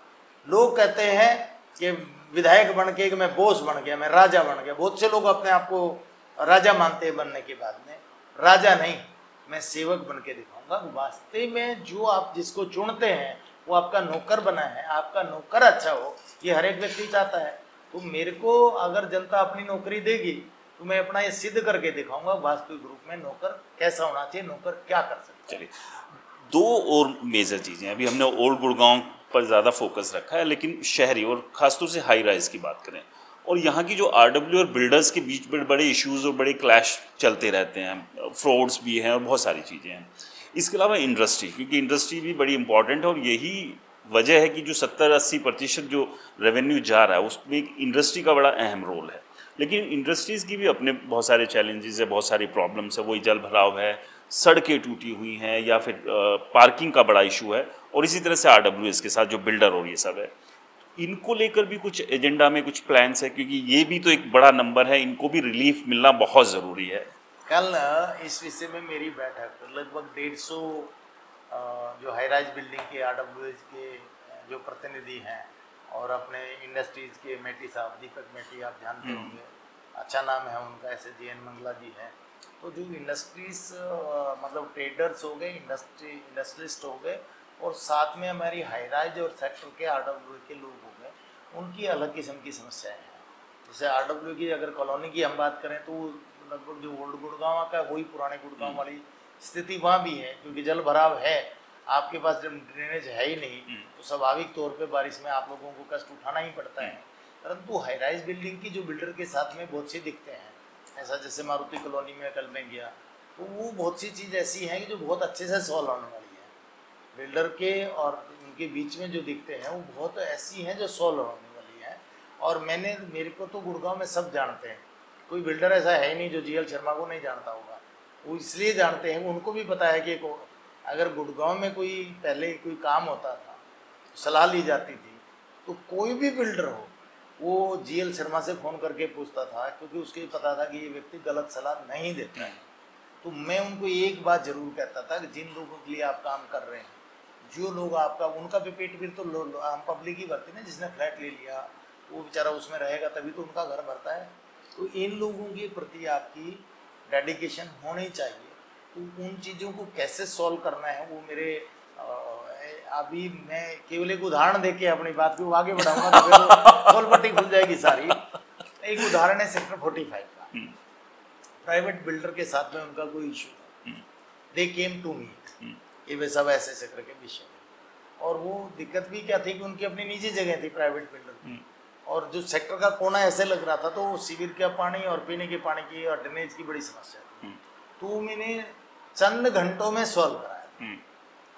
लोग कहते हैं कि विधायक बन के मैं बॉस बन गया, मैं राजा बन गया। बहुत से लोग अपने आप को राजा मानते हैं बनने के बाद में, राजा नहीं, मैं सेवक बन के दिखाऊंगा। वास्तव में जो आप जिसको चुनते हैं वो आपका नौकर बना है, आपका नौकर अच्छा हो, ये हर एक व्यक्ति चाहता है। तो मेरे को अगर जनता अपनी नौकरी देगी तो मैं अपना ये सिद्ध करके दिखाऊंगा वास्तविक रूप में नौकर कैसा होना चाहिए, नौकर क्या कर सकता है। चलिए, 2 और मेजर चीज़ें, अभी हमने ओल्ड गुड़गांव पर ज़्यादा फोकस रखा है, लेकिन शहरी और ख़ासतौर से हाई राइज की बात करें, और यहाँ की जो आरडब्ल्यू और बिल्डर्स के बीच बड़े इश्यूज़ और बड़े क्लैश चलते रहते हैं, फ्रॉड्स भी हैं और बहुत सारी चीज़ें हैं। इसके अलावा इंडस्ट्री, क्योंकि इंडस्ट्री भी बड़ी इंपॉर्टेंट है, और यही वजह है कि जो 70-80% जो रेवेन्यू जा रहा है उसमें एक इंडस्ट्री का बड़ा अहम रोल है। लेकिन इंडस्ट्रीज़ की भी अपने बहुत सारे चैलेंजेस है, बहुत सारी प्रॉब्लम्स है। वही जल भराव है, सड़कें टूटी हुई हैं, या फिर पार्किंग का बड़ा इशू है, और इसी तरह से आरडब्ल्यूएस के साथ जो बिल्डर और ये सब है, इनको लेकर भी कुछ एजेंडा में कुछ प्लान्स है, क्योंकि ये भी तो एक बड़ा नंबर है, इनको भी रिलीफ मिलना बहुत ज़रूरी है। कल इस विषय में मेरी बैठक लगभग 150 जो हाई राइज बिल्डिंग के आरडब्ल्यूएस के जो प्रतिनिधि हैं और अपने इंडस्ट्रीज़ के मेटी साहब, दीपक मेटी, आप जानते होंगे, अच्छा नाम है उनका, ऐसे JN मंगला जी हैं। तो जो इंडस्ट्रीज मतलब ट्रेडर्स हो गए, इंडस्ट्रियलिस्ट हो गए, और साथ में हमारी हाई राइज और सेक्टर के आरडब्ल्यू के लोग हो गए, उनकी अलग किस्म की समस्याएं हैं। जैसे आरडब्ल्यू की अगर कॉलोनी की हम बात करें तो लगभग जो ओल्ड गुड़गांव का वही पुराने गुड़गांव वाली स्थिति वहाँ भी है, क्योंकि जल भराव है, आपके पास जब ड्रेनेज है ही नहीं तो स्वाभाविक तौर पे बारिश में आप लोगों को कष्ट उठाना ही पड़ता है। परंतु हाई राइज बिल्डिंग की जो बिल्डर के साथ में बहुत सी दिखते हैं, ऐसा जैसे मारुति कॉलोनी में कल में गया, तो वो बहुत सी चीज़ ऐसी हैं कि जो बहुत अच्छे से सॉल्व होने वाली है बिल्डर के और उनके बीच में जो दिखते हैं वो बहुत ऐसी हैं जो सॉल्व होने वाली हैं। और मेरे को तो गुड़गांव में सब जानते हैं, कोई बिल्डर ऐसा है ही नहीं जो जीएल शर्मा को नहीं जानता होगा। वो इसलिए जानते हैं, उनको भी पता है कि अगर गुड़गांव में कोई पहले कोई काम होता था, सलाह ली जाती थी, तो कोई भी बिल्डर हो वो जीएल शर्मा से फ़ोन करके पूछता था, क्योंकि उसको पता था कि ये व्यक्ति गलत सलाह नहीं देता है। तो मैं उनको एक बात जरूर कहता था कि जिन लोगों के लिए आप काम कर रहे हैं, जो लोग आपका उनका भी पेट भी तो आम पब्लिक ही भरती ना, जिसने फ्लैट ले लिया वो बेचारा उसमें रहेगा तभी तो उनका घर भरता है। तो इन लोगों के प्रति आपकी डेडिकेशन होनी चाहिए। तो उन चीज़ों को कैसे सॉल्व करना है वो मेरे अभी मैं केवल एक उदाहरण देके अपनी बात को आगे बढ़ाऊंगा तो गोल पट्टी खुल जाएगी सारी। एक उदाहरण है सेक्टर 45 का। प्राइवेट बिल्डर के साथ में उनका कोई इशू था, दे केम टू मी कि वे सब ऐसे सेक्टर के विषय में। और वो दिक्कत भी क्या थी कि उनकी अपनी निजी जगह थी प्राइवेट बिल्डर की, और जो सेक्टर का कोना ऐसे लग रहा था तो सीवर का पानी और पीने के पानी की और ड्रेनेज की बड़ी समस्या थी। तो मैंने चंद घंटों में सॉल्व कराया।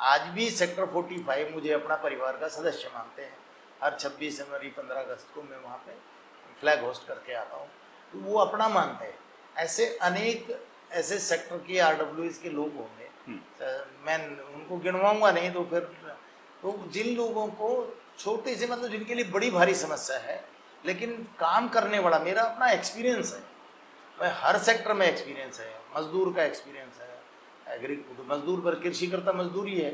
आज भी सेक्टर 45 मुझे अपना परिवार का सदस्य मानते हैं। हर 26 जनवरी 15 अगस्त को मैं वहाँ पे फ्लैग होस्ट करके आता हूँ, तो वो अपना मानते हैं। ऐसे अनेक ऐसे सेक्टर के RWS के लोग होंगे, मैं उनको गिनवाऊंगा नहीं तो फिर, तो जिन लोगों को छोटे से मतलब जिनके लिए बड़ी भारी समस्या है लेकिन काम करने वाला, मेरा अपना एक्सपीरियंस है, मैं हर सेक्टर में एक्सपीरियंस है, मजदूर का एक्सपीरियंस है, मजदूर पर कृषि करता मजदूरी है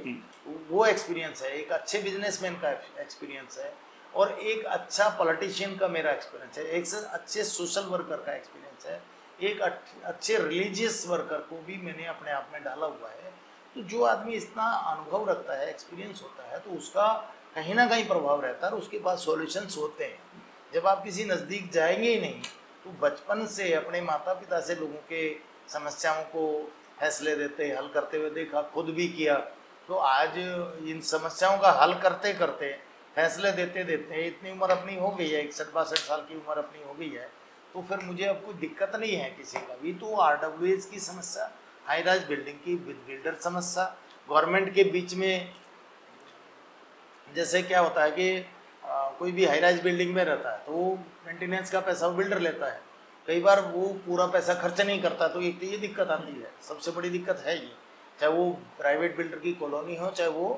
वो एक्सपीरियंस है, एक अच्छे बिजनेसमैन का एक्सपीरियंस है, और एक अच्छा पॉलिटिशियन का मेरा एक्सपीरियंस है, एक अच्छे सोशल वर्कर का एक्सपीरियंस है, एक अच्छे रिलीजियस वर्कर को भी मैंने अपने आप में डाला हुआ है। तो जो आदमी इतना अनुभव रखता है, एक्सपीरियंस होता है, तो उसका कहीं ना कहीं प्रभाव रहता है और उसके पास सॉल्यूशंस होते हैं। जब आप किसी नज़दीक जाएंगे ही नहीं, तो बचपन से अपने माता पिता से लोगों के समस्याओं को फैसले देते हल करते हुए देखा, खुद भी किया, तो आज इन समस्याओं का हल करते करते फैसले देते देते इतनी उम्र अपनी हो गई है, 61-62 साल की उम्र अपनी हो गई है, तो फिर मुझे अब कोई दिक्कत नहीं है किसी का भी। तो RWS की समस्या, हाई राइज बिल्डिंग की बिल्डर समस्या, गवर्नमेंट के बीच में जैसे क्या होता है कि कोई भी हाई राइज बिल्डिंग में रहता है तो वो मेंटेनेंस का पैसा वो बिल्डर लेता है, कई बार वो पूरा पैसा खर्च नहीं करता, तो एक तो ये दिक्कत आती है, सबसे बड़ी दिक्कत है ये, चाहे वो प्राइवेट बिल्डर की कॉलोनी हो चाहे वो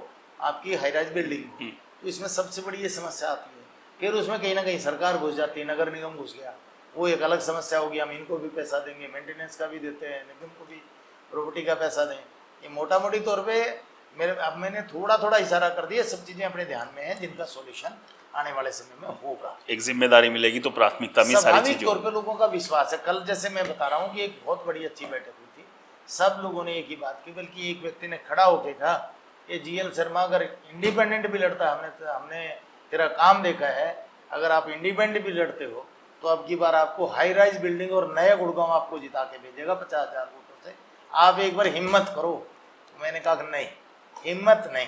आपकी हाई राइज बिल्डिंग हो, तो इसमें सबसे बड़ी ये समस्या आती है। फिर उसमें कहीं ना कहीं सरकार घुस जाती है, नगर निगम घुस गया, वो एक अलग समस्या होगी, हम इनको भी पैसा देंगे, मेंटेनेंस का भी देते हैं, निगम को भी प्रॉपर्टी का पैसा दें। ये मोटा मोटी तौर पे अब मैंने थोड़ा थोड़ा इशारा कर दिया, सब चीज़ें अपने ध्यान में हैं जिनका सॉल्यूशन आने वाले समय में होगा। एक जिम्मेदारी मिलेगी तो प्राथमिकता में सारी चीजें तौर पे लोगों का विश्वास है। कल जैसे मैं बता रहा हूँ कि एक बहुत बड़ी अच्छी बैठक हुई थी, सब लोगों ने एक ही बात की, बल्कि एक व्यक्ति ने खड़ा होकर कहा कि जीएल शर्मा अगर इंडिपेंडेंट भी लड़ता है, हमने तेरा काम देखा है, अगर आप इंडिपेंडेंट भी लड़ते हो तो अब की बार आपको हाई राइज बिल्डिंग और नया गुड़गांव आपको जिता के भेजेगा 50,000 वोटों से, आप एक बार हिम्मत करो। तो मैंने कहा नहीं, हिम्मत नहीं,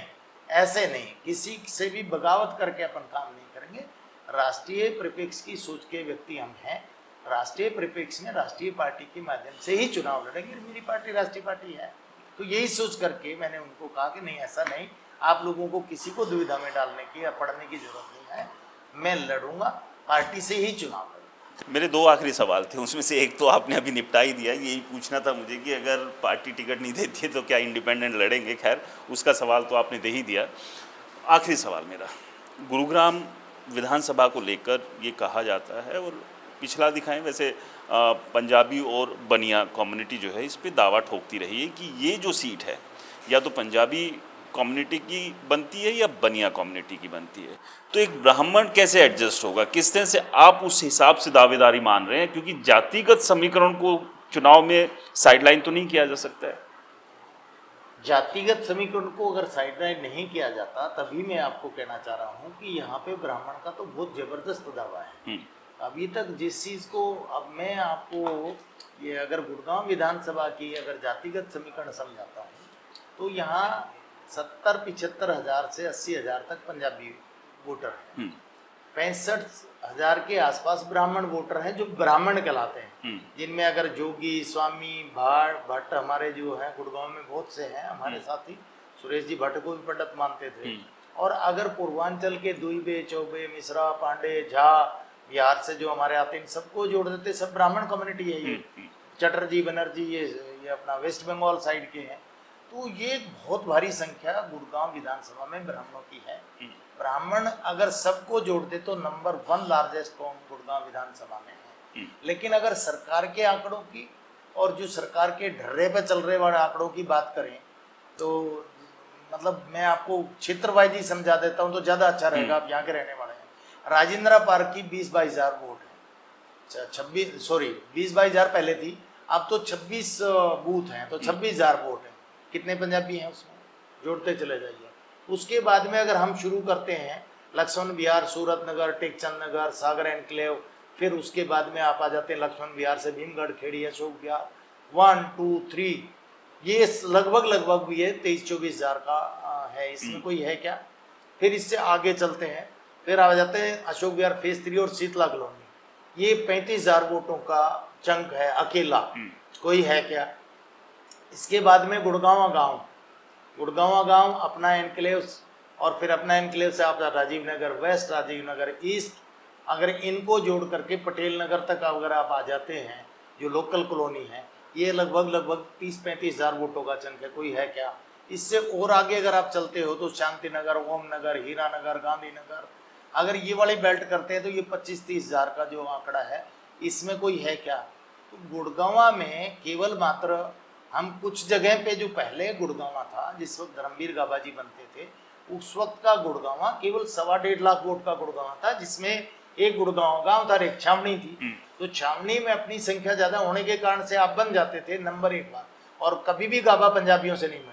ऐसे नहीं, किसी से भी बगावत करके अपन काम नहीं करेंगे। राष्ट्रीय परिप्रेक्ष्य की सोच के व्यक्ति हम हैं, राष्ट्रीय परिप्रेक्ष्य में राष्ट्रीय पार्टी के माध्यम से ही चुनाव लड़ेंगे, मेरी पार्टी राष्ट्रीय पार्टी है। तो यही सोच करके मैंने उनको कहा कि नहीं, ऐसा नहीं, आप लोगों को किसी को दुविधा में डालने की या पढ़ने की जरूरत नहीं है, मैं लड़ूंगा, पार्टी से ही चुनाव लड़ूंगा। मेरे दो आखिरी सवाल थे, उसमें से एक तो आपने अभी निपटा ही दिया, यही पूछना था मुझे कि अगर पार्टी टिकट नहीं देती है तो क्या इंडिपेंडेंट लड़ेंगे, खैर उसका सवाल तो आपने दे ही दिया। आखिरी सवाल मेरा, गुरुग्राम विधानसभा को लेकर ये कहा जाता है और पिछला दिखाएं वैसे पंजाबी और बनिया कम्युनिटी जो है इस पे दावा ठोकती रही है कि ये जो सीट है या तो पंजाबी कम्युनिटी की बनती है या बनिया कम्युनिटी की बनती है, तो एक ब्राह्मण कैसे एडजस्ट होगा, किस तरह से आप उस हिसाब से दावेदारी मान रहे हैं, क्योंकि जातिगत समीकरण को चुनाव में साइडलाइन तो नहीं किया जा सकता है। जातिगत समीकरण को अगर साइडलाइन नहीं किया जाता, तभी मैं आपको कहना चाह रहा हूँ कि यहाँ पे ब्राह्मण का तो बहुत जबरदस्त दावा है अभी तक जिस चीज़ को, अब मैं आपको ये अगर गुड़गांव विधानसभा की अगर जातिगत समीकरण समझाता हूँ तो यहाँ 70-75 हज़ार से 80 हज़ार तक पंजाबी वोटर हैं, 65,000 के आसपास ब्राह्मण वोटर हैं जो ब्राह्मण कहलाते हैं, जिनमें अगर जोगी, स्वामी, भाट, भट्ट हमारे जो हैं गुड़गांव में बहुत से हैं, हमारे साथी सुरेश जी भट्ट को भी पंडित मानते थे, और अगर पूर्वांचल के दुईबे, चौबे, मिश्रा, पांडे, झा, बिहार से जो हमारे आते हैं, सबको जोड़ देते, सब ब्राह्मण कम्युनिटी है ये। चटर्जी, बनर्जी, ये अपना वेस्ट बंगाल साइड के हैं। तो ये एक बहुत भारी संख्या गुड़गांव विधानसभा में ब्राह्मणों की है। ब्राह्मण अगर सबको जोड़ते तो नंबर 1 लार्जेस्ट कौम गुड़गांव विधानसभा में है। लेकिन अगर सरकार के आंकड़ों की और जो सरकार के ढर्रे पे चल रहे वाले आंकड़ों की बात करें तो मतलब मैं आपको क्षेत्र वाइज ही समझा देता हूँ तो ज़्यादा अच्छा रहेगा, आप यहाँ के रहने वाले हैं। राजेंद्रा पार्क की 20-22 हज़ार वोट है, 20-22 हज़ार पहले थी, अब तो 26 बूथ हैं, तो 26 हज़ार वोट है। कितने पंजाबी हैं उसमें, जोड़ते चले जाइए। उसके बाद में अगर हम शुरू करते हैं लक्ष्मण विहार, सूरत नगर, टेकचंद नगर, सागर एनक्लेव, फिर उसके बाद में आप आ जाते हैं लक्ष्मण विहार से भीमगढ़, खेड़ी, अशोक विहार, 1, 2, 3, ये लगभग भी है 23-24 हज़ार का है, इसमें कोई है क्या। फिर इससे आगे चलते हैं, फिर आ जाते हैं अशोक विहार फेज 3 और शीतला कॉलोनी, ये 35 हज़ार वोटों का चंक है अकेला, कोई है क्या। इसके बाद में गुड़गांवा गांव अपना एनक्लेव, और फिर अपना एनक्लेव से आप राजीव नगर वेस्ट, राजीव नगर ईस्ट, अगर इनको जोड़ करके पटेल नगर तक अगर आप आ जाते हैं जो लोकल कॉलोनी है, ये लगभग 30-35 हज़ार वोटों का चंक है, कोई है क्या। इससे और आगे अगर आप चलते हो तो शांति नगर, ओम नगर, हीरा नगर, गांधी नगर, अगर ये वाली बेल्ट करते हैं तो ये 25-30 हज़ार का जो आंकड़ा है, इसमें कोई है क्या। तो गुड़गांवा में केवल मात्र हम कुछ जगह पे जो पहले गुड़गांवा था, जिस वक्त धर्मवीर गाबा जी बनते थे, उस वक्त का गुड़गांवा केवल 1.25 लाख वोट का गुड़गांवा था, जिसमें एक गुड़गांव गांव था, एक छावनी थी। तो छावनी में अपनी संख्या ज्यादा होने के कारण से आप बन जाते थे नंबर 1 बार, और कभी भी गाबा पंजाबियों से नहीं बने।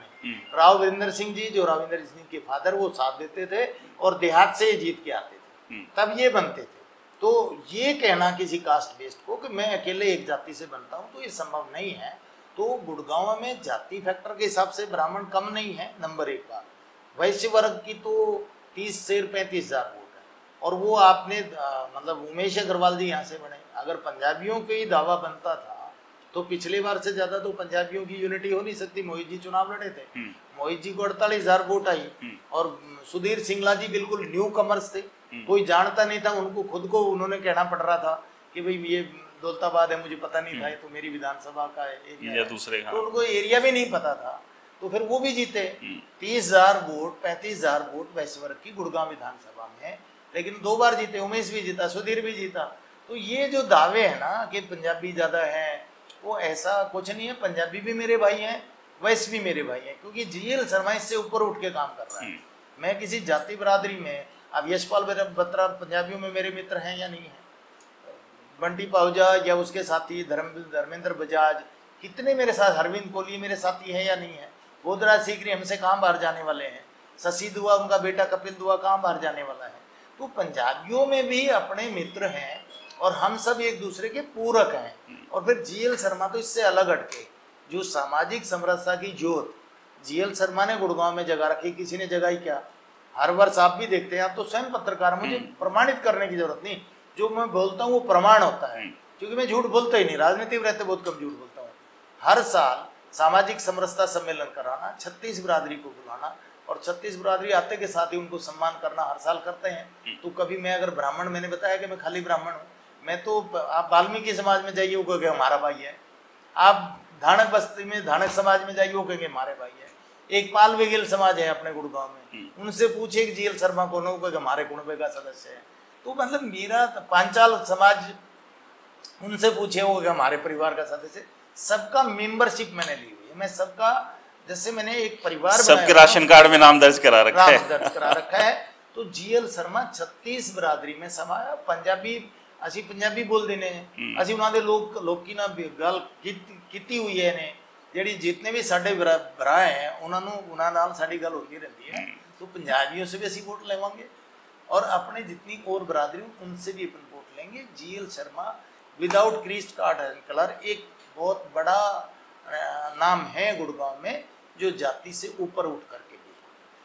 राव वीरेंद्र सिंह जी, जो राविंदर सिंह के फादर, वो साथ देते थे और देहात से जीत के आते थे, तब ये बनते थे। तो ये कहना किसी कास्ट बेस्ड को कि मैं अकेले एक जाति से बनता हूँ, तो ये संभव नहीं है। तो गुड़गांव में जाति फैक्टर के हिसाब से ब्राह्मण कम नहीं है नंबर 1 बार। वैश्य वर्ग की तो 30 से 35 हज़ार वोट है, और वो आपने मतलब उमेश अग्रवाल जी यहाँ से बने। अगर पंजाबियों के ही दावा बनता था तो पिछले बार से ज्यादा तो पंजाबियों की यूनिटी हो नहीं सकती। मोहित जी चुनाव लड़े थे, मोहित जी को 48 हज़ार वोट आई, और सुधीर सिंगला जी बिल्कुल न्यू कमर्स थे, कोई जानता नहीं था उनको, खुद को उन्होंने कहना पड़ रहा था कि भाई ये दौलताबाद है, मुझे पता नहीं था, ये तो मेरी विधानसभा का एरिया है, दूसरे तो उनको एरिया भी नहीं पता था, तो फिर वो भी जीते। 30 हज़ार वोट, 35 हज़ार वोट वैश्य वर्ग की गुड़गांव विधानसभा में, लेकिन 2 बार जीते, उमेश भी जीता, सुधीर भी जीता। तो ये जो दावे है ना कि पंजाबी ज़्यादा है, वो ऐसा कुछ नहीं है। पंजाबी भी मेरे भाई हैं, वैश्य भी मेरे भाई हैं, क्योंकि जीएल शर्मा इससे ऊपर उठ के काम कर रहा है। मैं किसी जाति बरादरी में, अब यशपाल बत्रा पंजाबियों में मेरे मित्र हैं या नहीं है, बंटी पाहुजा या उसके साथी धर्मेंद्र बजाज, कितने मेरे साथ, अरविंद कोहली मेरे साथी हैं या नहीं है, बोधराज सीकरी हमसे कहाँ बाहर जाने वाले हैं, शशि दुआ उनका बेटा कपिल दुआ कहाँ बाहर जाने वाला है। तो पंजाबियों में भी अपने मित्र हैं और हम सब एक दूसरे के पूरक हैं। और फिर जीएल शर्मा तो इससे अलग हटके, जो सामाजिक समरसता की ज्योत जीएल शर्मा ने गुड़गांव में जगा रखी, किसी ने जगाई क्या। हर वर्ष आप भी देखते हैं, आप तो स्वयं पत्रकार, मुझे प्रमाणित करने की जरूरत नहीं, जो मैं बोलता हूँ वो प्रमाण होता है, क्योंकि मैं झूठ बोलता ही नहीं, राजनीति में रहते बहुत कम झूठ बोलता हूँ। हर साल सामाजिक समरसता सम्मेलन कराना, 36 बिरादरी को बुलाना, और 36 बिरादरी आते के साथ ही उनको सम्मान करना हर साल करते हैं। तो कभी मैं अगर ब्राह्मण, मैंने बताया कि मैं खाली ब्राह्मण हूँ, मैं तो, आप वाल्मीकि समाज में जाइए वो कहेंगे हमारा भाई है, आप धानक बस्ती में धानक समाज में जाइए वो कहेंगे हमारे भाई है, एक पाल वेगेल समाज है अपने गुड़गांव में, उनसे पूछे कि जीएल शर्मा कौन है, वो कहेंगे हमारे कुनबे का सदस्य है। तो मतलब मेरा पांचाल समाज, उनसे पूछे वो हमारे परिवार का सदस्य, सबका मेंबरशिप मैंने ली हुई है। मैं सबका, जैसे मैंने एक परिवार, सबके राशन कार्ड में नाम दर्ज करा रखा है। तो जीएल शर्मा 36 बिरादरी में समाया। पंजाबी, ਅਸੀਂ ਪੰਜਾਬੀ ਬੋਲਦੇ ਨੇ, ਅਸੀਂ ਉਹਨਾਂ ਦੇ ਲੋਕੀ ਨਾਲ ਗੱਲ ਕੀਤੀ ਹੋਈ ਹੈ ਨੇ, ਜਿਹੜੀ जितने भी साढ़े भरा हैं उन्होंने नाल साड़ी गल होती रहती है। तो पंजाबियों से भी असी वोट लेवांगे और अपने जितनी और बरादरी उनसे भी अपन वोट लेंगे। GL Sharma without Crest card and colour एक बहुत बड़ा नाम है गुड़गांव में, जो जाति से ऊपर उठ करके भी,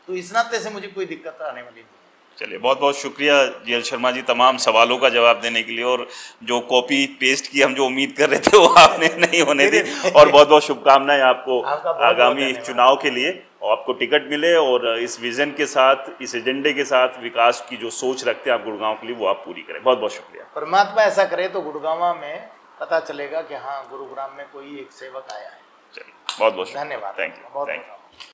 तो इस नाते से मुझे कोई दिक्कत आने वाली नहीं। चलिए, बहुत बहुत शुक्रिया जीएल शर्मा जी तमाम सवालों का जवाब देने के लिए, और जो कॉपी पेस्ट की हम जो उम्मीद कर रहे थे वो आपने नहीं होने दी, और बहुत बहुत शुभकामनाएं आपको आगामी चुनाव के लिए, और आपको टिकट मिले और इस विजन के साथ, इस एजेंडे के साथ विकास की जो सोच रखते हैं आप गुड़गांव के लिए वो आप पूरी करें। बहुत बहुत शुक्रिया। परमात्मा ऐसा करे तो गुड़गांव में पता चलेगा कि हाँ गुरुग्राम में कोई एक सेवक आया है। चलिए, बहुत बहुत धन्यवाद। Thank you.